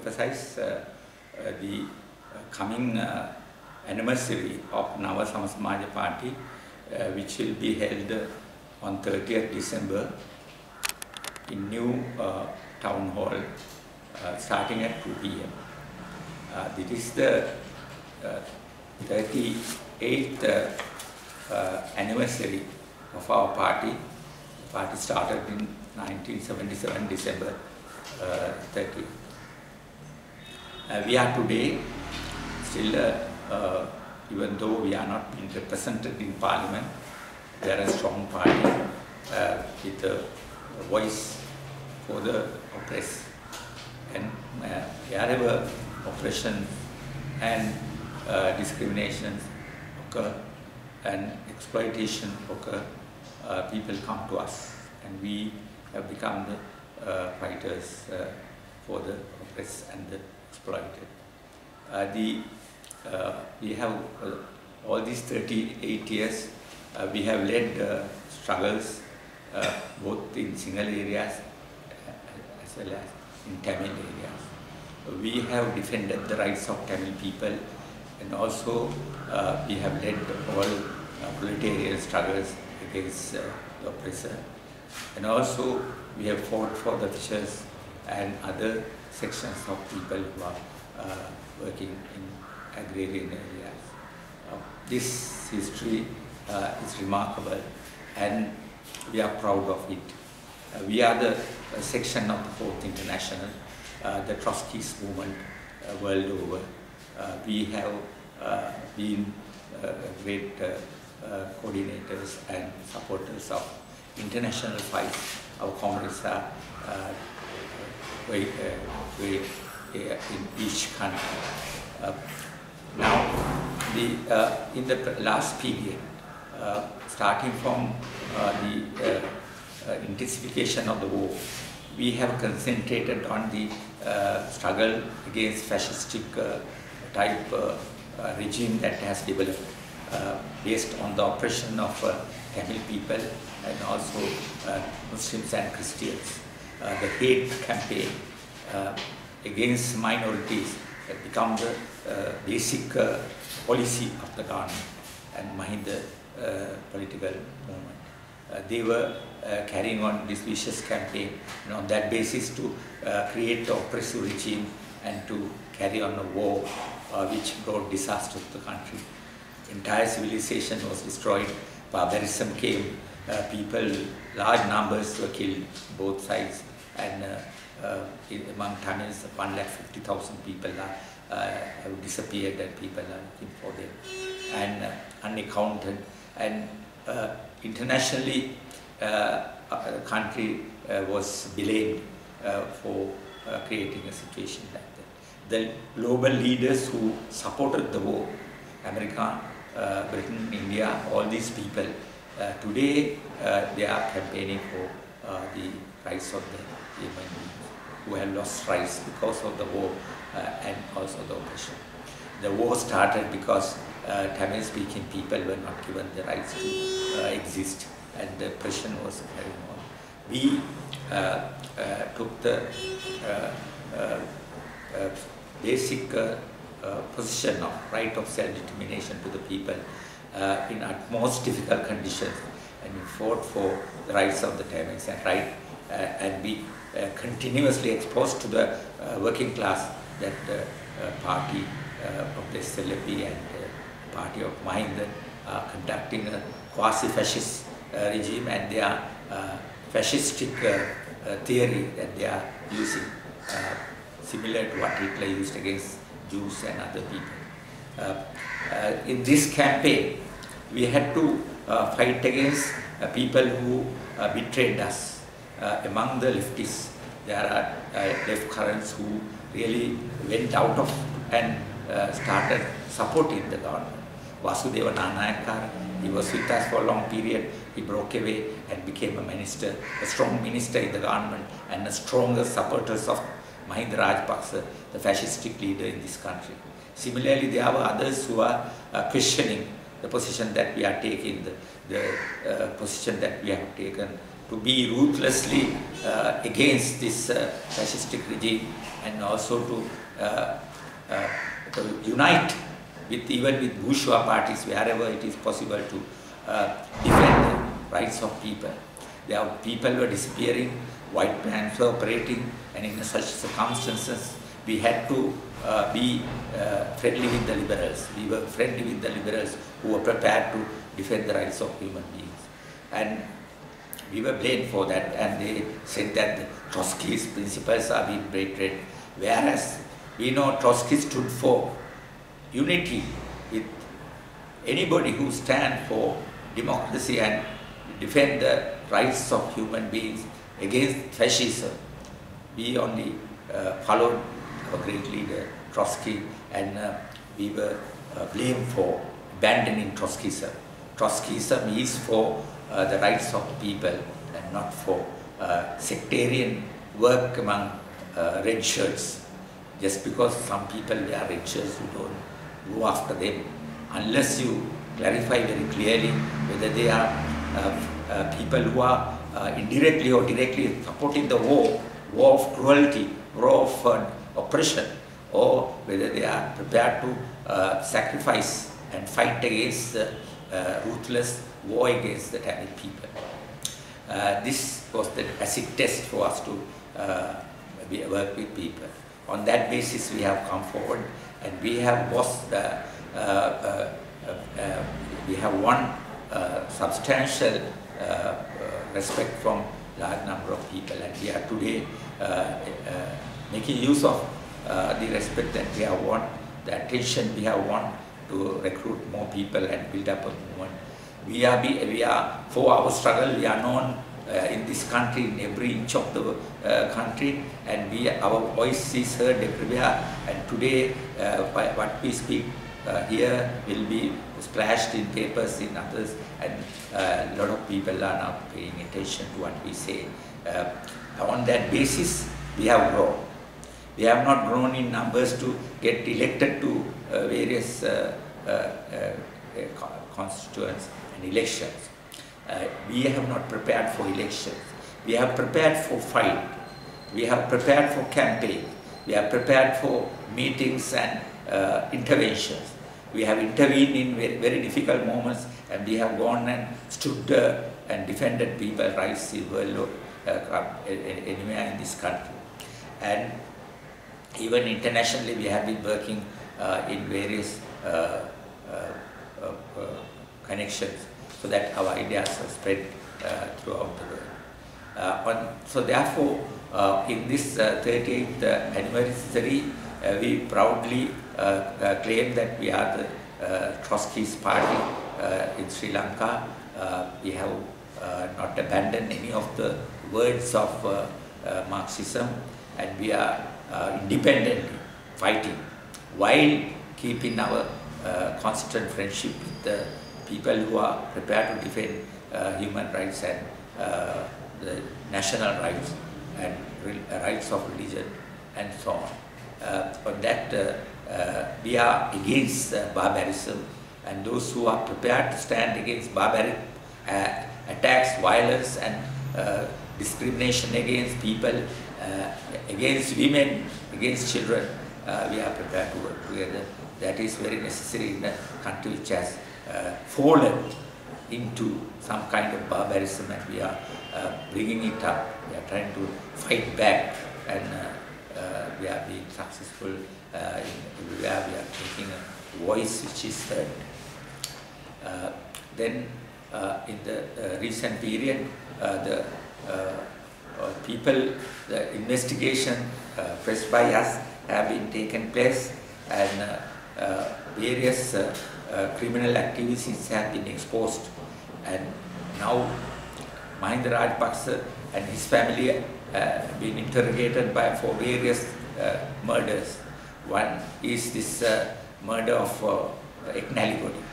emphasize the coming anniversary of Nava Samasamaja Party, which will be held on 30th December in new town hall starting at 2 p.m. This is the 38th anniversary of our party. The party started in 1977, December 30. We are today still, even though we are not being represented in Parliament, we are a strong party with a voice for the oppressed. And wherever oppression and discriminations occur and exploitation occur, people come to us, and we have become the fighters for the oppressed and the exploited. We have all these 38 years, we have led struggles both in single areas as well as in Tamil areas. We have defended the rights of Tamil people, and also we have led all proletarian struggles against the oppressor. And also we have fought for the fishers and other sections of people who are working in agrarian areas. This history is remarkable, and we are proud of it. We are the section of the Fourth International, the Trotskyist movement world over. We have been great coordinators and supporters of international fights. Our comrades are in each country. Now, in the last period, starting from the intensification of the war, we have concentrated on the struggle against fascistic type regime that has developed based on the oppression of Tamil people and also Muslims and Christians. The hate campaign against minorities has become the basic policy of the government and Mahinda political movement. They were carrying on this vicious campaign, and on that basis to create the oppressive regime and to carry on a war which brought disaster to the country. Entire civilization was destroyed, barbarism came, people, large numbers were killed, both sides, and among Tamils, 150,000 people have disappeared, and people are looking for them, and unaccounted. And internationally, the country was blamed for creating a situation like that. The global leaders who supported the war, America, Britain, India, all these people, today they are campaigning for the rights of the human beings who have lost rights because of the war and also the oppression. The war started because Tamil-speaking people were not given the rights to exist, and the oppression was going on. We took the basic position of right of self-determination to the people in utmost difficult conditions, and we fought for the rights of the Tamils and we continuously exposed to the working class that party of the SLP and party of Mahinda are conducting a quasi-fascist regime, and they are fascistic theory that they are using, similar to what Hitler used against Jews and other people. In this campaign, we had to fight against people who betrayed us. Among the leftists, there are left currents who really went out of and started supporting the government. Vasudeva Nanayakar, he was with us for a long period. He broke away and became a minister, a strong minister in the government, and the strongest supporters of Mahinda Rajapaksa, the fascistic leader in this country. Similarly, there were others who are questioning the position that we are taking, the position that we have taken to be ruthlessly against this fascistic regime and also to unite even with bourgeois parties wherever it is possible to defend the rights of people. There are people who are disappearing, white men were operating, and in such circumstances we had to be friendly with the liberals. We were friendly with the liberals who were prepared to defend the rights of human beings. And we were blamed for that, and they said that Trotsky's principles are being betrayed, whereas we know Trotsky stood for unity with anybody who stands for democracy and defend the rights of human beings against fascism. We only followed our great leader Trotsky, and we were blamed for abandoning Trotskyism. Trotskyism is for the rights of people and not for sectarian work among red shirts. Just because some people wear red shirts, you don't go after them unless you clarify very clearly whether they are people who are indirectly or directly supporting the war of cruelty, war of oppression, or whether they are prepared to sacrifice and fight against the ruthless war against the Tamil people. This was the acid test for us to work with people. On that basis, we have come forward, and we have won substantial respect from large number of people, and we are today making use of the respect that we have won, the attention we have won to recruit more people and build up a movement. We are for our struggle. We are known in this country, in every inch of the country, and our voice is heard everywhere. And today, what we speak here will be splashed in papers, in others, and a lot of people are now paying attention to what we say. On that basis, we have grown. We have not grown in numbers to get elected to various constituents and elections. We have not prepared for elections. We have prepared for fight. We have prepared for campaign. We have prepared for meetings and interventions. We have intervened in very difficult moments, and we have gone and stood and defended people's rights anywhere in this country. And even internationally, we have been working in various connections so that our ideas are spread throughout the world. So therefore, in this 38th anniversary, we proudly claim that we are the Trotsky's party in Sri Lanka. We have not abandoned any of the words of Marxism, and we are independently fighting while keeping our constant friendship with the people who are prepared to defend human rights and the national rights and rights of religion and so on. On that, we are against barbarism, and those who are prepared to stand against barbaric attacks, violence and discrimination against people, against women, against children, we are prepared to work together. That is very necessary in a country which has fallen into some kind of barbarism, and we are bringing it up. We are trying to fight back, and we are being successful everywhere. We are taking a voice which is heard. Then in the recent period, the investigation pressed by us have been taken place, and various criminal activities have been exposed, and now Mahinda Rajapaksa and his family have been interrogated for various murders. One is this murder of Eknaligodi.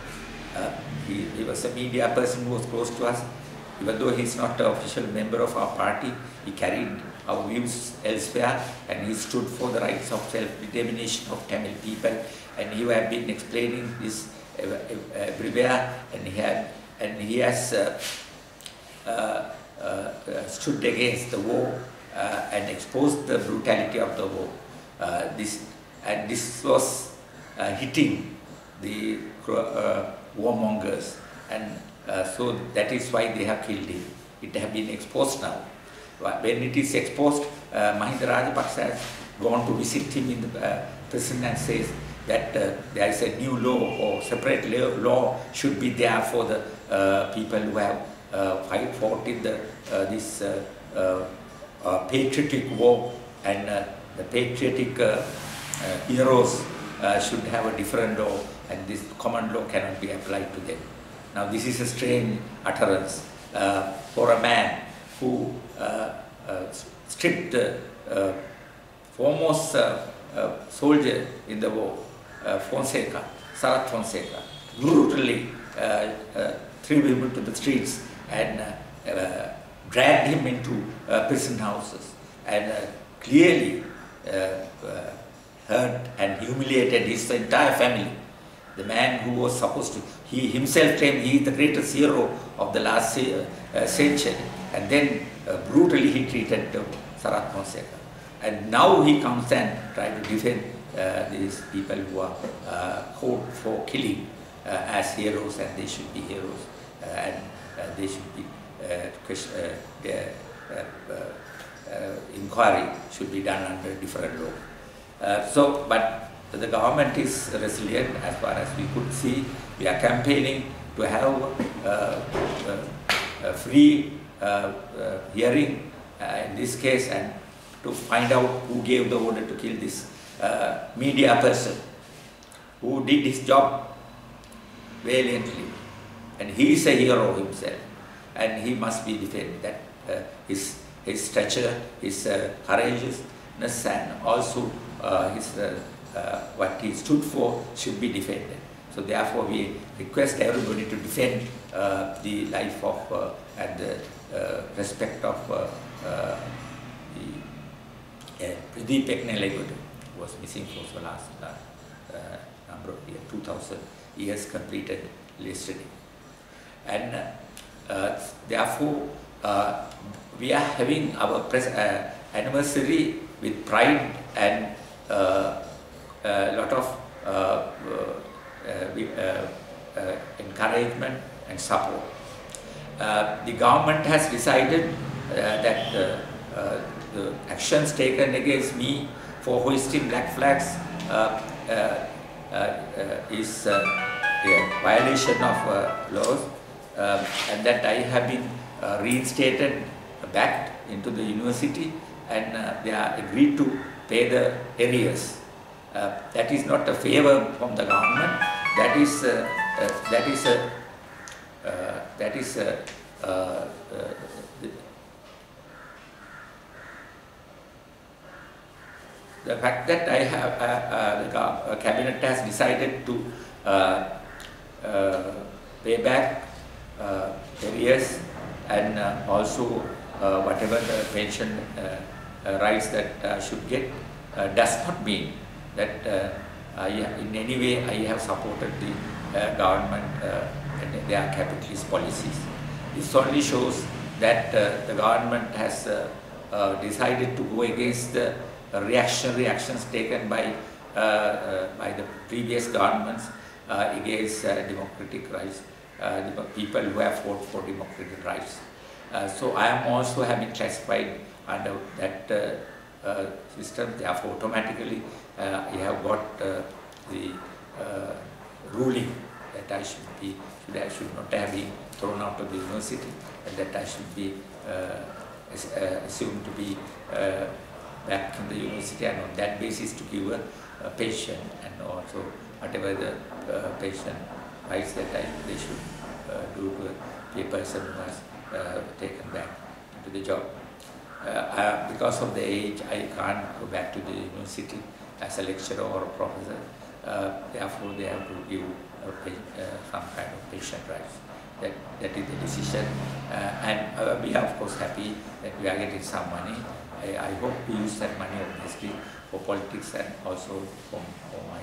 He was a media person who was close to us. Even though he is not an official member of our party, he carried our views elsewhere, and he stood for the rights of self-determination of Tamil people, and he had been explaining this everywhere, and he has stood against the war and exposed the brutality of the war. This was hitting the warmongers, and so that is why they have killed him. It has been exposed now. When it is exposed, Mahinda Rajapaksa has gone to visit him in the prison and says that there is a new law or separate law should be there for the people who have fought in this patriotic war, and the patriotic heroes should have a different law, and this common law cannot be applied to them. Now this is a strange utterance for a man who stripped the foremost soldier in the war, Sarath Fonseca, brutally threw him into the streets and dragged him into prison houses, and clearly hurt and humiliated his entire family. The man who was supposed to, he himself claimed he is the greatest hero of the last century, and then brutally he treated Sarath Fonseca. And now he comes and tries to defend these people who are caught for killing as heroes, and they should be heroes, and they should be inquiry should be done under different law. But the government is resilient as far as we could see. We are campaigning to have a free hearing in this case, and to find out who gave the order to kill this media person who did his job valiantly. And he is a hero himself, and he must be defended. That his stature, his courageousness, and also his what he stood for should be defended. So therefore we request everybody to defend the life of and the respect of Pradeep Eknelegodu, who was missing for the last number of years, 2000 years completed yesterday. And therefore we are having our anniversary with pride and a lot of encouragement and support. The government has decided that the actions taken against me for hoisting black flags is a violation of laws, and that I have been reinstated back into the university, and they are agreed to pay the arrears. That is not a favor from the government. The fact that I have the cabinet has decided to pay back arrears, and also whatever the pension rights that should get, does not mean that in any way I have supported the government and their capitalist policies. This only shows that the government has decided to go against the reactionary actions taken by the previous governments against democratic rights, the people who have fought for democratic rights. So I am also having classified under that system. Therefore, automatically I have got the ruling that I should not have been thrown out of the university, and that I should be assumed to be back in the university, and on that basis to give a pension, and also whatever the pension rights that they should do to a person who has taken back to the job. Because of the age, I can't go back to the university as a lecturer or a professor. Therefore, they have to give some kind of pension rights. That is the decision, and we are of course happy that we are getting some money. I hope we use that money obviously for politics and also for my